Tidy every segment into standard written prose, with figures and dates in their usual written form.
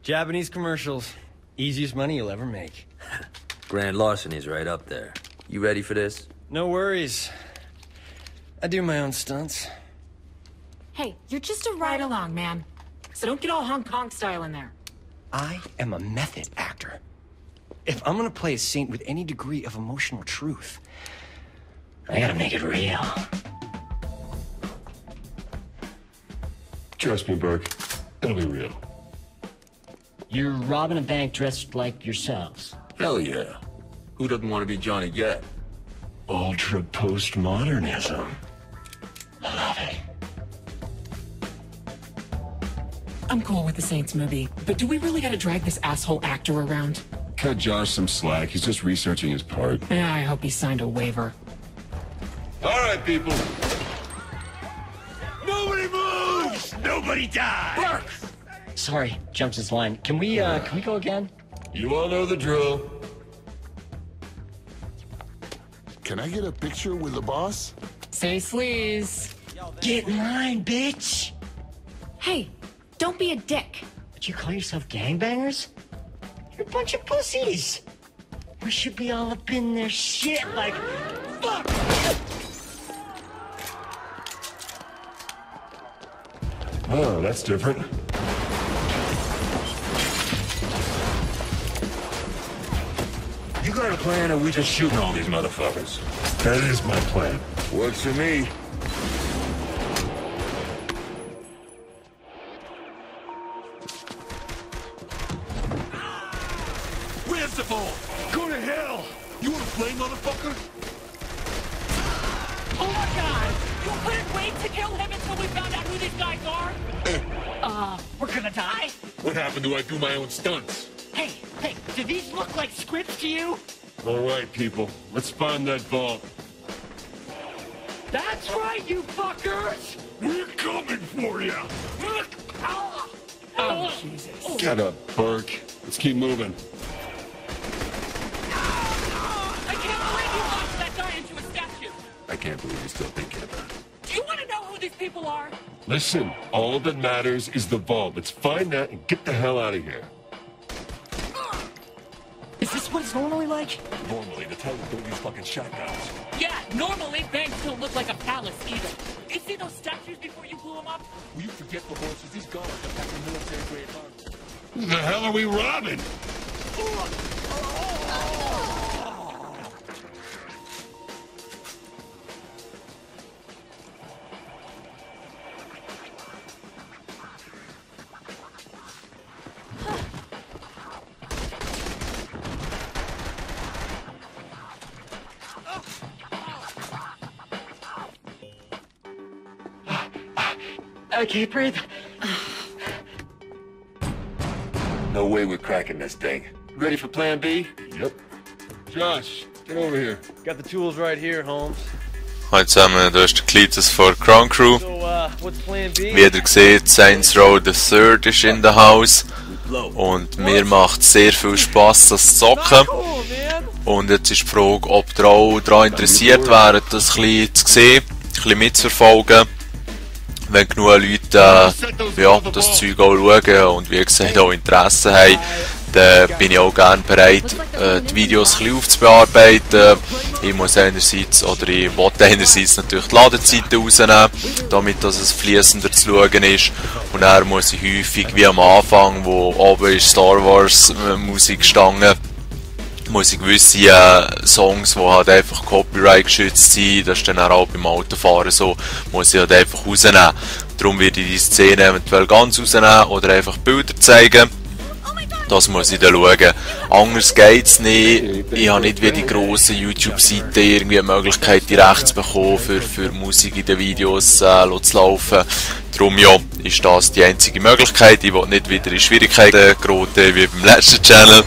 Japanese commercials. Easiest money you'll ever make. Grand larceny's right up there. You ready for this? No worries. I do my own stunts. Hey, you're just a ride-along, man. So don't get all Hong Kong style in there. I am a method actor. If I'm gonna play a saint with any degree of emotional truth, I gotta make it real. Trust me, Burke. It'll be real. You're robbing a bank dressed like yourselves. Hell yeah. Who doesn't want to be Johnny Gat? Ultra postmodernism. I love it. I'm cool with the Saints movie, but do we really gotta drag this asshole actor around? Cut Josh some slack. He's just researching his part. Yeah, I hope he signed a waiver. All right, people. Nobody moves! Nobody dies! Burke! Sorry, jumped his line. Can we go again? You all know the drill. Can I get a picture with the boss? Say sleaze. Get in line, bitch! Hey, don't be a dick. But you call yourself gangbangers? You're a bunch of pussies. We should be all up in their shit like... Fuck! Oh, that's different. You got a plan, or we just shooting all these motherfuckers? That is my plan. Works for me. Where's the ball? Go to hell! You wanna play, motherfucker? Oh my god! You couldn't wait to kill him until we found out who these guys are? We're gonna die? What happened to I do my own stunts? Hey, do these look like scripts to you? All right, people. Let's find that vault. That's right, you fuckers! We're coming for you! Oh, Jesus. Get up, Burke. Let's keep moving. I can't believe you launched that guy into a statue! I can't believe you're still thinking about it. Do you want to know who these people are? Listen, all that matters is the vault. Let's find that and get the hell out of here. Is this what it's normally like? Normally, the Titans don't use fucking shotguns. Yeah, normally banks don't look like a palace either. You see those statues before you blew them up? Will you forget the horses? These guards are packing military-grade arms. Who the hell are we robbing? I can't breathe. No way we're cracking this thing. Ready for plan B? Yep. Josh, get over here. Got the tools right here, Holmes. Hallo zusammen, da ist der Cletus von Crown Crew. So, what's plan B? Wie ihr seht, Saints Row the Third ist in the house. Und mir macht sehr viel Spass, das zu zocken. Und jetzt ist die Frage, ob ihr auch daran interessiert wäret, das ein bisschen zu sehen, ein bisschen mitzuverfolgen. Wenn genug Leute ja, das Zeug auch schauen und wie gesagt auch Interesse haben, dann bin ich auch gerne bereit, die Videos ein bisschen aufzubearbeiten. Ich muss einerseits, oder ich will einerseits natürlich die Ladezeiten rausnehmen, damit dass es fließender zu schauen ist. Und dann muss ich häufig, wie am Anfang, wo oben ist Star Wars Musik gestanden, muss ich gewisse Songs, die halt einfach Copyright geschützt sind, das ist dann auch beim Autofahren so, muss ich halt einfach rausnehmen. Darum werde ich die Szene eventuell ganz rausnehmen oder einfach Bilder zeigen. Das muss ich dann schauen. Anders geht's nicht. Ich habe nicht wie die grossen YouTube-Seiten irgendwie eine Möglichkeit, die Rechte zu bekommen, für Musik in den Videos zu laufen. Darum ja, ist das die einzige Möglichkeit. Ich will nicht wieder in Schwierigkeiten geraten wie beim letzten Channel.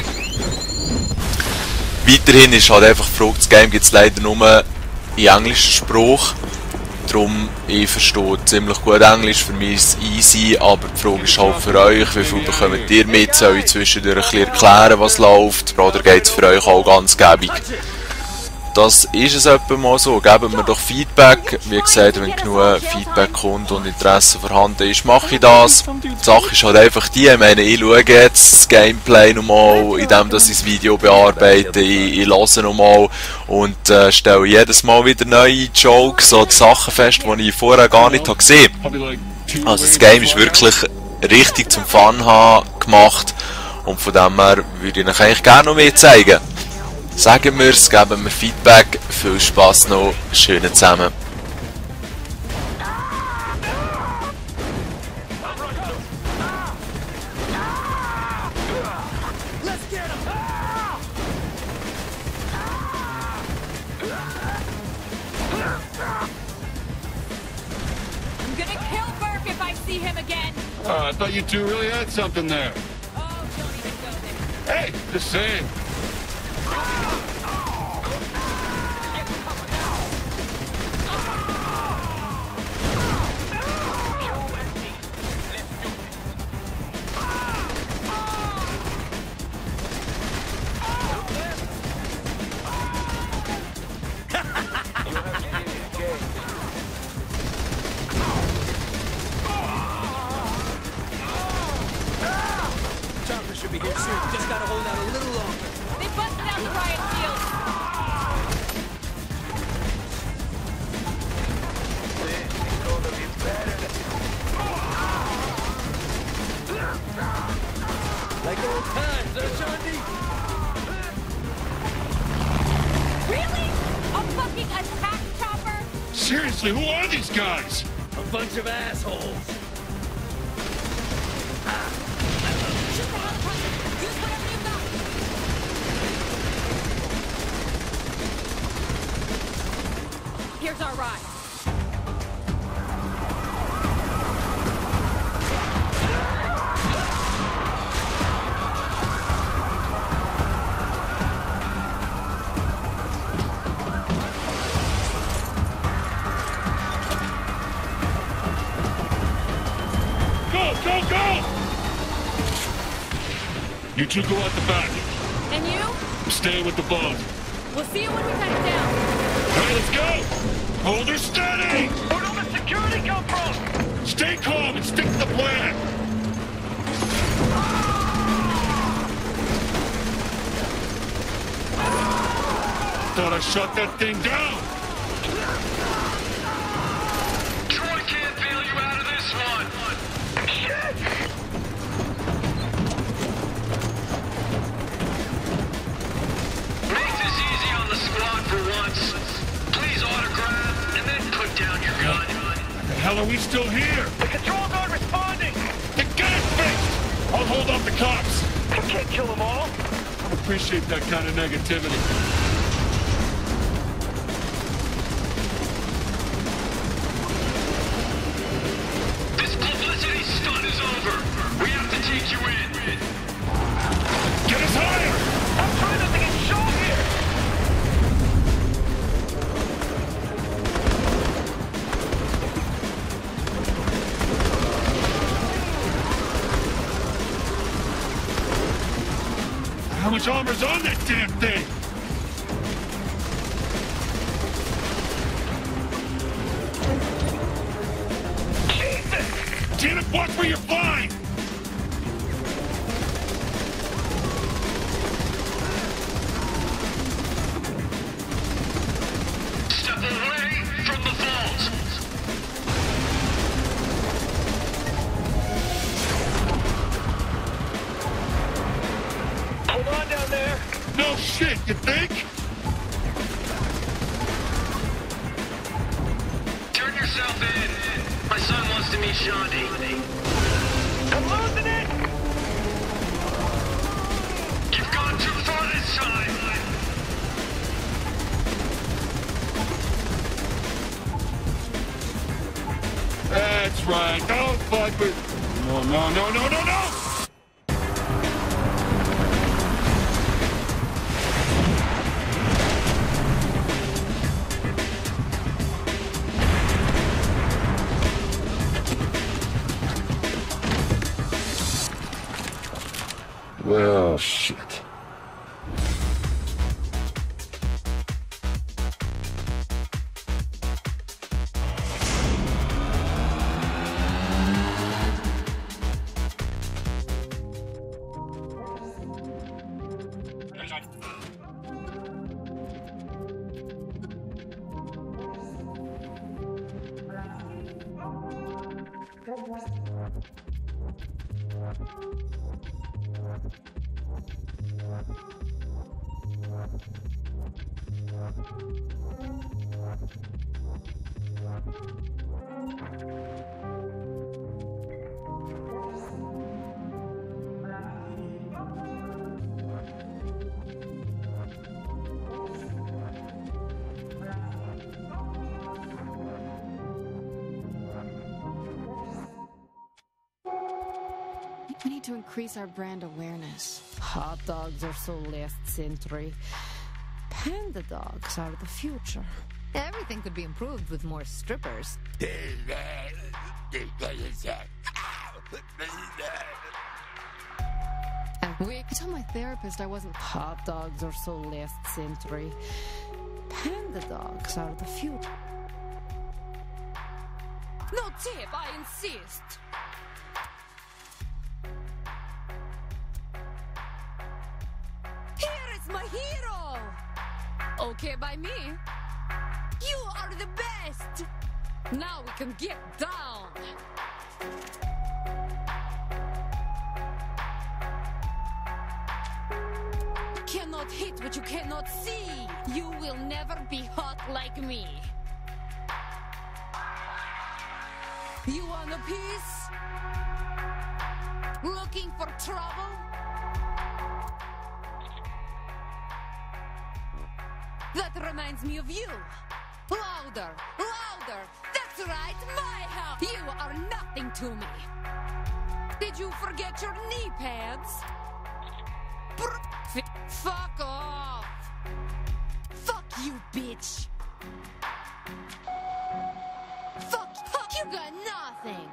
Weiterhin ist halt einfach die Frage, das Game gibt es leider nur in englischen Spruch. Darum, ich verstehe ziemlich gut Englisch, für mich ist es easy, aber die Frage ist halt für euch, wie viel bekommt ihr mit? Soll ich zwischendurch ein bisschen erklären, was läuft? Oder geht es für euch auch ganz gäbig? das ist es etwa mal so. Geben wir doch Feedback. Wie gesagt, wenn genug Feedback kommt und Interesse vorhanden ist, mache ich das. Die Sache ist halt einfach die, ich meine, ich schaue jetzt das Gameplay nochmal, indem dass ich das Video bearbeite, ich höre nochmal und stelle jedes Mal wieder neue Jokes oder Sachen fest, die ich vorher gar nicht gesehen habe. Also das Game ist wirklich richtig zum Fun haben gemacht und von dem her würde ich euch eigentlich gerne noch mehr zeigen. Sagen wir es, geben wir Feedback, viel Spass noch, schönen zusammen. I'm gonna kill Burke if I see him again. I thought you two really had something there. Oh, don't even go there. Hey, just saying. Should be here soon. Just gotta hold out a little longer. They busted out the riot shield. Like old times, Johnny? Really? A fucking attack chopper? Seriously, who are these guys? A bunch of assholes. Shoot the helicopter. Use whatever you got. Here's our ride. Go, go! You two go out the back. And you? I'm staying with the boat. We'll see you when we touch down. All right, let's go! Hold her steady! Where'd all the security come from? Stay calm and stick to the plan! Thought I shut that thing down! Troy can't bail you out of this one! Shit! Make this easy on the squad for once. Please autograph and then put down your gun. The hell are we still here? The controls aren't responding! Then get it fixed! I'll hold off the cops! You can't kill them all! I appreciate that kind of negativity. This publicity stunt is over! We have to take you in! Get us higher! I'm trying not to get shot here! How much armor's on that damn thing? Jesus! Damn it, watch where you're flying! Step away from the vault! Hold on down there! No shit, you think? Turn yourself in! My son wants to meet Shandy. I'm losing it! You've gone too far this time! That's right, don't fuck with... No, no, no, no, no, no! Well, shit. We need to increase our brand awareness. Hot dogs are so last century. Panda dogs are the future. Everything could be improved with more strippers. I told my therapist I wasn't. Hot dogs are so last century. Panda dogs are the future. No tip, I insist. Here is my hero. Okay by me. You are the best. Now we can get down. Cannot hit what you cannot see. You will never be hot like me. You want a piece? Looking for trouble? That reminds me of you. Louder, louder. That's right, my house. You are nothing to me. Did you forget your knee pads? Fuck off. Fuck you, bitch. Fuck, you got nothing.